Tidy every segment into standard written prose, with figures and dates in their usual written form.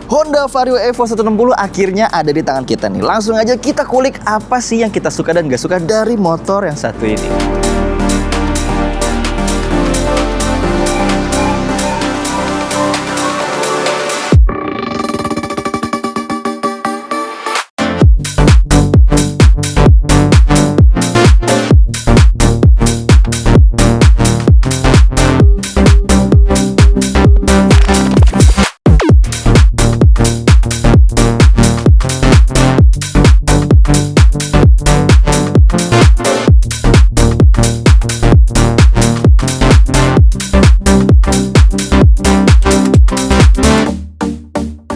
Honda Vario Evo 160 akhirnya ada di tangan kita nih. Langsung aja kita kulik apa sih yang kita suka dan gak suka dari motor yang satu ini.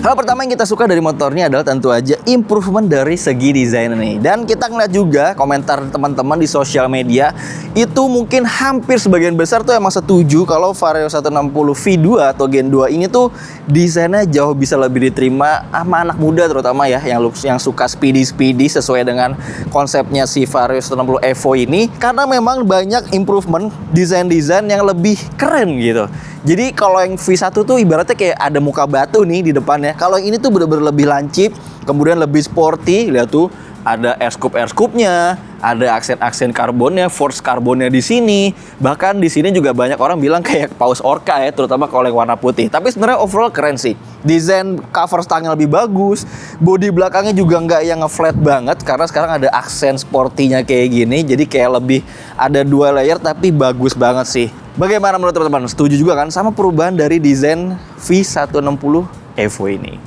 Hal pertama yang kita suka dari motor ini adalah tentu aja improvement dari segi desain nih. Dan kita ngeliat juga komentar teman-teman di sosial media, itu mungkin hampir sebagian besar tuh emang setuju kalau Vario 160 V2 atau Gen 2 ini tuh desainnya jauh bisa lebih diterima sama anak muda terutama ya, yang suka speedy sesuai dengan konsepnya si Vario 160 Evo ini, karena memang banyak improvement desain-desain yang lebih keren gitu. Jadi kalau yang V1 tuh ibaratnya kayak ada muka batu nih di depannya. Kalau ini tuh bener-bener lebih lancip, kemudian lebih sporty. Lihat tuh, ada air scoop-nya, ada aksen-aksen karbonnya, force karbonnya di sini. Bahkan di sini juga banyak orang bilang kayak paus orca ya, terutama kalau yang warna putih. Tapi sebenarnya overall keren sih. Desain cover stangnya lebih bagus, bodi belakangnya juga nggak yang nge-flat banget karena sekarang ada aksen sporty-nya kayak gini. Jadi kayak lebih ada 2 layer tapi bagus banget sih. Bagaimana menurut teman-teman? Setuju juga kan sama perubahan dari desain V160 Evo ini?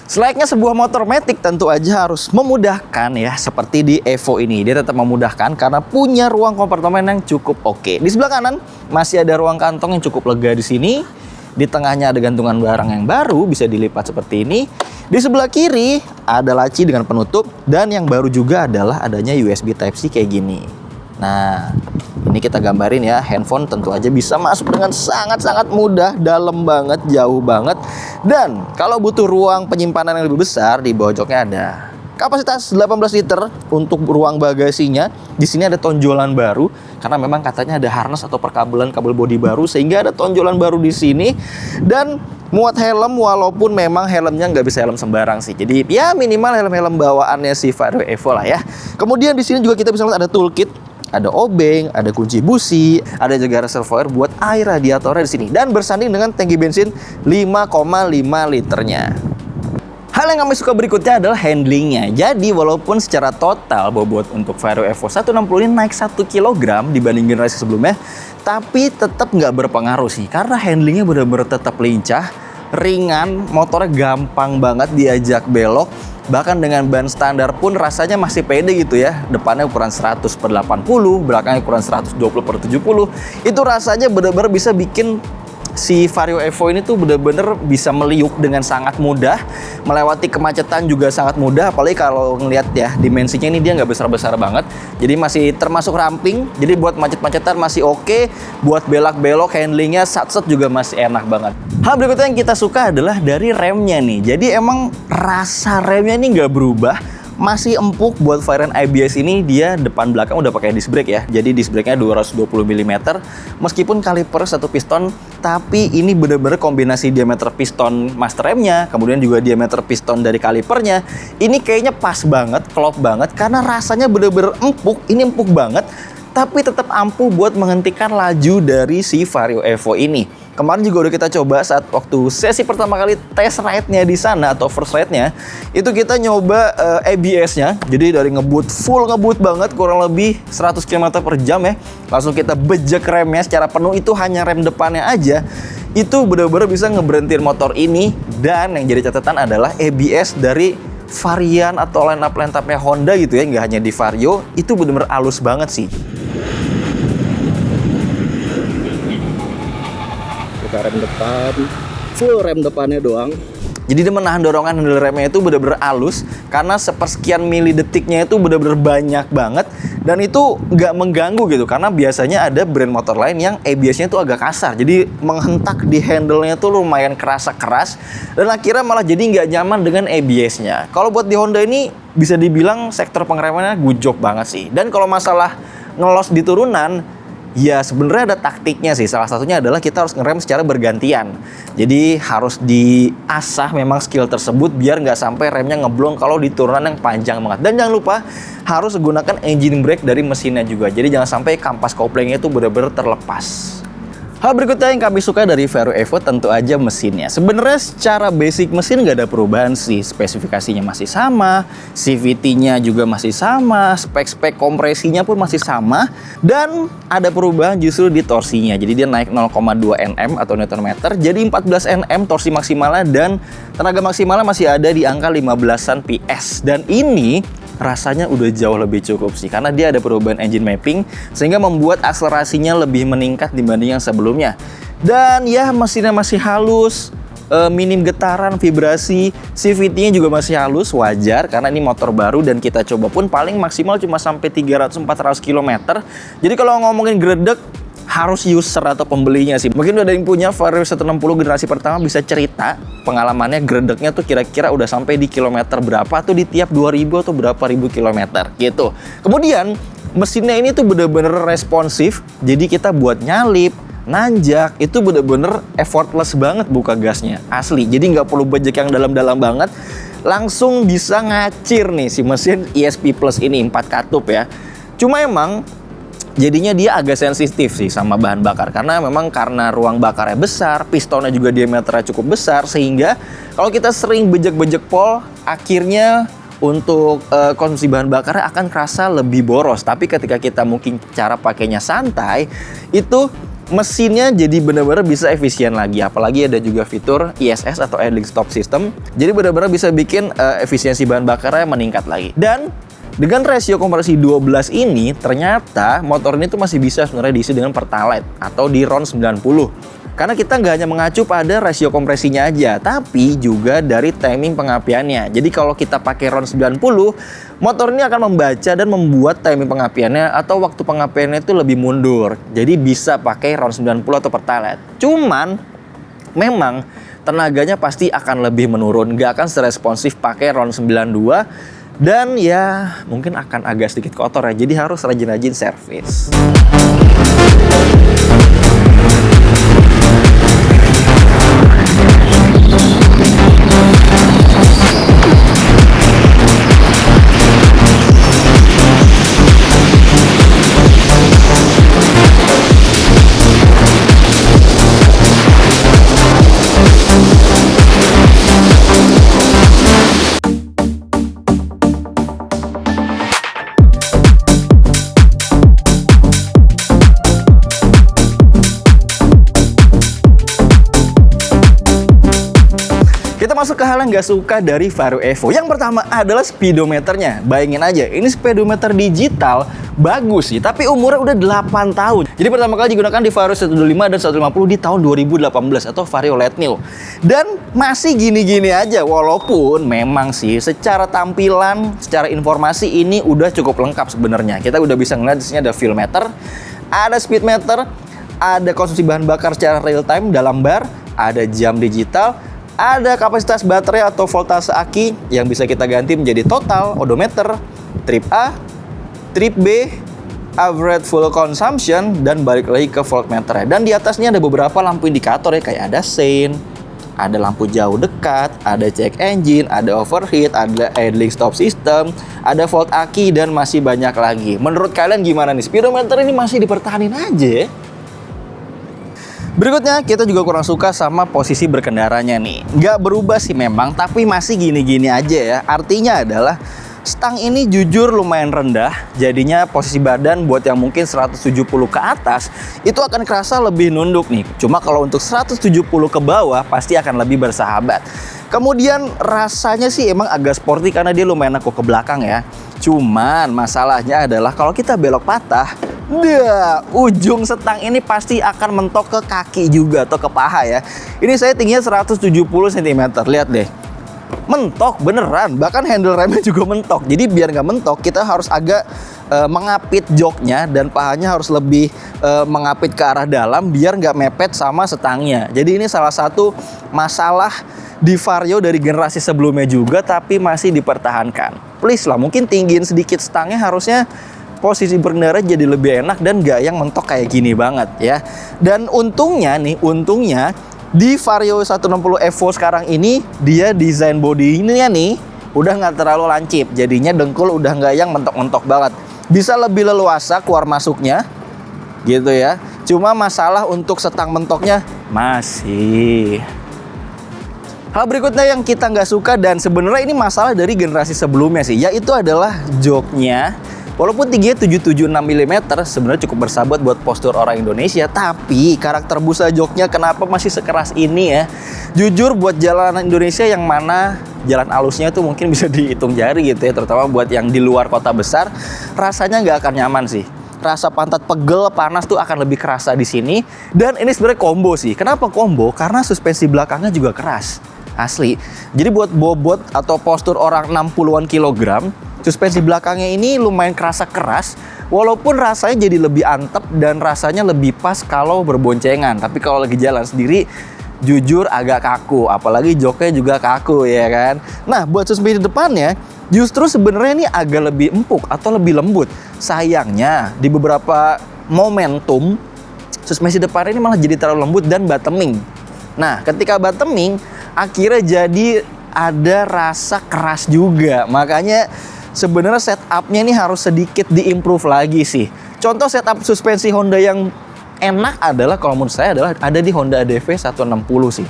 Selayaknya sebuah motor matic tentu aja harus memudahkan ya, seperti di Evo ini. Dia tetap memudahkan karena punya ruang kompartemen yang cukup oke. Di sebelah kanan masih ada ruang kantong yang cukup lega di sini. Di tengahnya ada gantungan barang yang baru, bisa dilipat seperti ini. Di sebelah kiri ada laci dengan penutup, dan yang baru juga adalah adanya USB Type-C kayak gini. Nah, ini kita gambarin ya, handphone tentu aja bisa masuk dengan sangat-sangat mudah, dalam banget, jauh banget. Dan kalau butuh ruang penyimpanan yang lebih besar, di bawah joknya ada kapasitas 18 liter untuk ruang bagasinya. Di sini ada tonjolan baru karena memang katanya ada harness atau perkabelan kabel bodi baru, sehingga ada tonjolan baru di sini. Dan muat helm, walaupun memang helmnya nggak bisa helm sembarang sih. Jadi ya minimal helm-helm bawaannya si Vario Evo lah ya. Kemudian di sini juga kita bisa lihat ada toolkit. Ada obeng, ada kunci busi, ada juga reservoir buat air radiatornya di sini, dan bersanding dengan tangki bensin 5,5 liternya. Hal yang kami suka berikutnya adalah handlingnya. Jadi walaupun secara total bobot untuk Vario Evo 160 ini naik 1 kg dibanding generasi sebelumnya, tapi tetap nggak berpengaruh sih, karena handlingnya benar-benar tetap lincah, ringan, motornya gampang banget diajak belok. Bahkan dengan ban standar pun rasanya masih pede gitu ya. Depannya ukuran 100/80, belakangnya ukuran 120/70. Itu rasanya benar-benar bisa bikin si Vario Evo ini tuh bener-bener bisa meliuk dengan sangat mudah, melewati kemacetan juga sangat mudah. Apalagi kalau ngelihat ya dimensinya ini, dia nggak besar-besar banget, jadi masih termasuk ramping. Jadi buat macet-macetan masih oke, buat belak-belok handlingnya sat-set juga masih enak banget. Hal berikutnya yang kita suka adalah dari remnya nih. Jadi emang rasa remnya ini nggak berubah, masih empuk. Buat varian ABS ini dia depan belakang udah pakai disc brake ya. Jadi disc brake-nya 220 mm. Meskipun kaliper satu piston, tapi ini bener-bener kombinasi diameter piston master remnya, kemudian juga diameter piston dari kalipernya. Ini kayaknya pas banget, klop banget, karena rasanya bener-bener empuk. Ini empuk banget, tapi tetap ampuh buat menghentikan laju dari si Vario Evo ini. Kemarin juga udah kita coba saat waktu sesi pertama kali test ride-nya di sana atau first ride-nya, itu kita nyoba ABS-nya. Jadi dari full ngebut banget, kurang lebih 100 km/jam ya. Langsung kita bejek remnya secara penuh, itu hanya rem depannya aja. Itu benar-benar bisa ngeberhentiin motor ini. Dan yang jadi catatan adalah ABS dari varian atau line-up-nya Honda gitu ya, nggak hanya di Vario, itu benar-benar halus banget sih. Rem depan, full rem depannya doang. Jadi dia menahan dorongan handle remnya itu benar-benar halus, karena sepersekian mili detiknya itu benar-benar banyak banget, dan itu nggak mengganggu gitu. Karena biasanya ada brand motor lain yang ABS-nya itu agak kasar, jadi menghentak di handle-nya tuh lumayan kerasa keras, dan akhirnya malah jadi nggak nyaman dengan ABS-nya. Kalau buat di Honda ini bisa dibilang sektor pengeremannya gujok banget sih. Dan kalau masalah ngelos di turunan, Ya sebenarnya ada taktiknya sih. Salah satunya adalah kita harus ngerem secara bergantian. Jadi harus diasah memang skill tersebut biar nggak sampai remnya ngeblong kalau di turunan yang panjang banget. Dan jangan lupa harus menggunakan engine brake dari mesinnya juga. Jadi jangan sampai kampas koplingnya itu benar-benar terlepas. Hal berikutnya yang kami suka dari Vario Evo tentu aja mesinnya. Sebenarnya secara basic mesin nggak ada perubahan sih. Spesifikasinya masih sama, CVT-nya juga masih sama, spek-spek kompresinya pun masih sama, dan ada perubahan justru di torsinya. Jadi dia naik 0,2 Nm atau Nm jadi 14 Nm torsi maksimalnya, dan tenaga maksimalnya masih ada di angka 15-an PS. Dan ini rasanya udah jauh lebih cukup sih, karena dia ada perubahan engine mapping sehingga membuat akselerasinya lebih meningkat dibanding yang sebelumnya. Dan ya mesinnya masih halus, minim getaran, vibrasi, CVT-nya juga masih halus, wajar karena ini motor baru dan kita coba pun paling maksimal cuma sampai 300-400 km. Jadi kalau ngomongin gredeg, harus user atau pembelinya sih. Mungkin udah ada yang punya Vario 160 generasi pertama bisa cerita pengalamannya gredegnya tuh kira-kira udah sampai di kilometer berapa tuh di tiap 2000 atau berapa ribu kilometer gitu. Kemudian mesinnya ini tuh bener-bener responsif, jadi kita buat nyalip, nanjak itu bener-bener effortless banget buka gasnya, asli. Jadi nggak perlu bejek yang dalam-dalam banget, langsung bisa ngacir nih si mesin ESP Plus ini 4 katup ya. Cuma emang jadinya dia agak sensitif sih sama bahan bakar, karena memang karena ruang bakarnya besar, pistonnya juga diameternya cukup besar, sehingga kalau kita sering bejek-bejek pol, akhirnya untuk konsumsi bahan bakarnya akan kerasa lebih boros. Tapi ketika kita mungkin cara pakainya santai, itu mesinnya jadi benar-benar bisa efisien lagi. Apalagi ada juga fitur ISS atau idling stop system, jadi benar-benar bisa bikin efisiensi bahan bakarnya meningkat lagi. Dan dengan rasio kompresi 12 ini, ternyata motor ini tuh masih bisa sebenarnya diisi dengan Pertalite atau di RON 90. Karena kita nggak hanya mengacu pada rasio kompresinya aja, tapi juga dari timing pengapiannya. Jadi kalau kita pakai RON 90, motor ini akan membaca dan membuat timing pengapiannya atau waktu pengapiannya itu lebih mundur. Jadi bisa pakai RON 90 atau Pertalite. Cuman, memang tenaganya pasti akan lebih menurun, nggak akan seresponsif pakai RON 92. Dan ya mungkin akan agak sedikit kotor ya, jadi harus rajin-rajin servis. Kita masuk ke hal yang nggak suka dari Vario Evo. Yang pertama adalah speedometernya. Bayangin aja, ini speedometer digital bagus sih, tapi umurnya udah 8 tahun. Jadi pertama kali digunakan di Vario 125 dan 150 di tahun 2018 atau Vario Let New. Dan masih gini-gini aja, walaupun memang sih secara tampilan, secara informasi ini udah cukup lengkap sebenarnya. Kita udah bisa ngeliat di sini ada fuel meter, ada speedometer, ada konsumsi bahan bakar secara real time dalam bar, ada jam digital, ada kapasitas baterai atau voltase aki yang bisa kita ganti menjadi total, odometer, trip A, trip B, average full consumption, dan balik lagi ke voltmeter. Dan di atasnya ada beberapa lampu indikator ya, kayak ada sein, ada lampu jauh dekat, ada check engine, ada overheat, ada idling stop system, ada volt aki, dan masih banyak lagi. Menurut kalian gimana nih? Speedometer ini masih dipertahanin aja? Berikutnya, kita juga kurang suka sama posisi berkendaranya nih. Nggak berubah sih memang, tapi masih gini-gini aja ya. Artinya adalah stang ini jujur lumayan rendah, jadinya posisi badan buat yang mungkin 170 ke atas itu akan kerasa lebih nunduk nih. Cuma kalau untuk 170 ke bawah pasti akan lebih bersahabat. Kemudian rasanya sih emang agak sporty karena dia lumayan aku ke belakang ya. Cuman masalahnya adalah kalau kita belok patah, ujung setang ini pasti akan mentok ke kaki juga atau ke paha ya. Ini saya tingginya 170 cm, lihat deh. Mentok beneran, bahkan handle remnya juga mentok. Jadi biar nggak mentok, kita harus agak mengapit joknya dan pahanya harus lebih mengapit ke arah dalam biar nggak mepet sama setangnya. Jadi ini salah satu masalah di Vario dari generasi sebelumnya juga, tapi masih dipertahankan. Please lah, mungkin tinggiin sedikit stangnya, harusnya posisi berkendara jadi lebih enak dan gak yang mentok kayak gini banget ya. Dan untungnya di Vario 160 Evo sekarang ini dia desain bodinya nih udah nggak terlalu lancip, jadinya dengkul udah nggak yang mentok-mentok banget, bisa lebih leluasa keluar masuknya gitu ya. Cuma masalah untuk setang mentoknya masih. Hal berikutnya yang kita nggak suka dan sebenarnya ini masalah dari generasi sebelumnya sih, yaitu adalah joknya. Walaupun tingginya 776 mm sebenarnya cukup bersahabat buat postur orang Indonesia, tapi karakter busa joknya kenapa masih sekeras ini ya? Jujur buat jalanan Indonesia yang mana jalan alusnya tuh mungkin bisa dihitung jari gitu ya, terutama buat yang di luar kota besar, rasanya nggak akan nyaman sih. Rasa pantat pegel, panas tuh akan lebih kerasa di sini. Dan ini sebenarnya combo sih. Kenapa combo? Karena suspensi belakangnya juga keras. Asli. Jadi buat bobot atau postur orang 60-an kilogram, suspensi belakangnya ini lumayan kerasa keras, walaupun rasanya jadi lebih antep dan rasanya lebih pas kalau berboncengan. Tapi kalau lagi jalan sendiri, jujur agak kaku, apalagi joknya juga kaku ya kan. Nah, buat suspensi depannya, justru sebenarnya ini agak lebih empuk atau lebih lembut. Sayangnya, di beberapa momentum, suspensi depan ini malah jadi terlalu lembut dan bottoming. Nah, ketika bottoming, akhirnya jadi ada rasa keras juga. Makanya sebenarnya setupnya ini harus sedikit diimprove lagi sih. Contoh setup suspensi Honda yang enak adalah, kalau menurut saya adalah ada di Honda ADV 160 sih.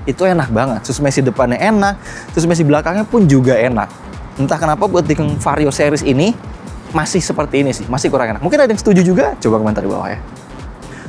Itu enak banget. Suspensi depannya enak, suspensi belakangnya pun juga enak. Entah kenapa buat di Vario series ini masih seperti ini sih, masih kurang enak. Mungkin ada yang setuju juga? Coba komentar di bawah ya.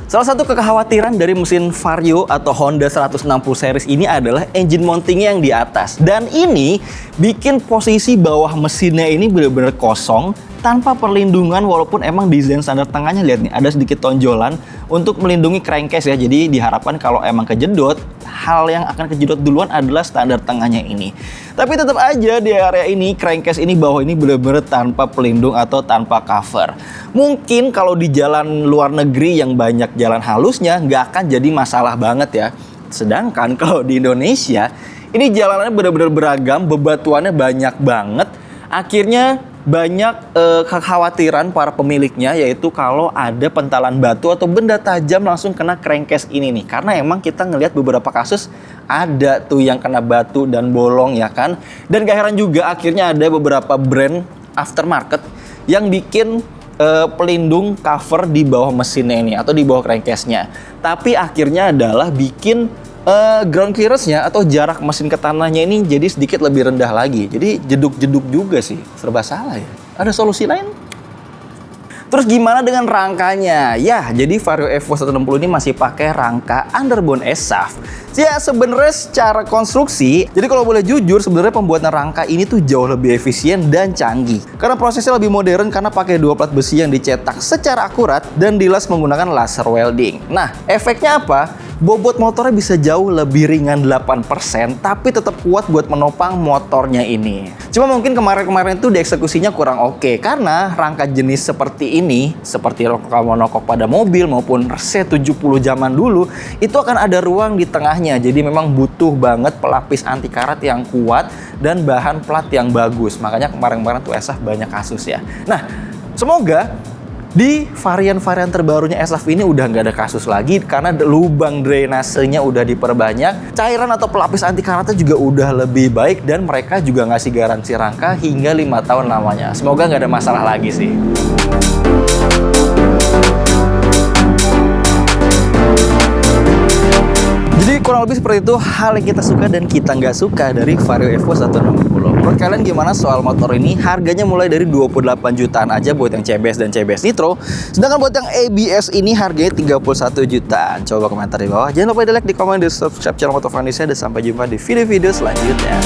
Salah satu kekhawatiran dari mesin Vario atau Honda 160 series ini adalah engine mountingnya yang di atas. Dan ini bikin posisi bawah mesinnya ini benar-benar kosong tanpa perlindungan, walaupun emang desain standar tengahnya, lihat nih, ada sedikit tonjolan untuk melindungi crankcase ya. Jadi diharapkan kalau emang kejedot, hal yang akan kejedot duluan adalah standar tengahnya ini. Tapi tetap aja di area ini, crankcase ini bawah ini benar-benar tanpa pelindung atau tanpa cover. Mungkin kalau di jalan luar negeri yang banyak jalan halusnya nggak akan jadi masalah banget ya. Sedangkan kalau di Indonesia, ini jalanannya benar-benar beragam, bebatuannya banyak banget. Akhirnya banyak kekhawatiran para pemiliknya, yaitu kalau ada pentalan batu atau benda tajam langsung kena crankcase ini nih. Karena emang kita ngelihat beberapa kasus ada tuh yang kena batu dan bolong ya kan. Dan gak heran juga akhirnya ada beberapa brand aftermarket yang bikin pelindung cover di bawah mesinnya ini atau di bawah crankcase-nya. Tapi akhirnya adalah bikin ground clearance-nya atau jarak mesin ke tanahnya ini jadi sedikit lebih rendah lagi. Jadi jeduk-jeduk juga sih. Serba salah ya. Ada solusi lain? Terus gimana dengan rangkanya? Ya, jadi Vario Evo 160 ini masih pakai rangka underbone S-shaft. Ya, sebenarnya secara konstruksi, jadi kalau boleh jujur, sebenarnya pembuatan rangka ini tuh jauh lebih efisien dan canggih. Karena prosesnya lebih modern karena pakai dua plat besi yang dicetak secara akurat dan dilas menggunakan laser welding. Nah, efeknya apa? Bobot motornya bisa jauh lebih ringan 8%, tapi tetap kuat buat menopang motornya ini. Cuma mungkin kemarin-kemarin itu dieksekusinya kurang oke, karena rangka jenis seperti ini, seperti rangka monokok pada mobil maupun C70 zaman dulu, itu akan ada ruang di tengahnya. Jadi memang butuh banget pelapis anti karat yang kuat dan bahan plat yang bagus. Makanya kemarin-kemarin tuh S-shaft banyak kasus ya. Nah, semoga di varian-varian terbarunya S-shaft ini udah nggak ada kasus lagi karena lubang drainasenya udah diperbanyak, cairan atau pelapis anti karatnya juga udah lebih baik, dan mereka juga ngasih garansi rangka hingga 5 tahun lamanya. Semoga nggak ada masalah lagi sih. Jadi kurang lebih seperti itu hal yang kita suka dan kita nggak suka dari Vario Evo 160. Menurut kalian gimana soal motor ini? Harganya mulai dari 28 jutaan aja buat yang CBS dan CBS Nitro. Sedangkan buat yang ABS ini harganya 31 jutaan. Coba komentar di bawah. Jangan lupa di like, di komen, di subscribe channel Motor Indonesia. Dan sampai jumpa di video-video selanjutnya.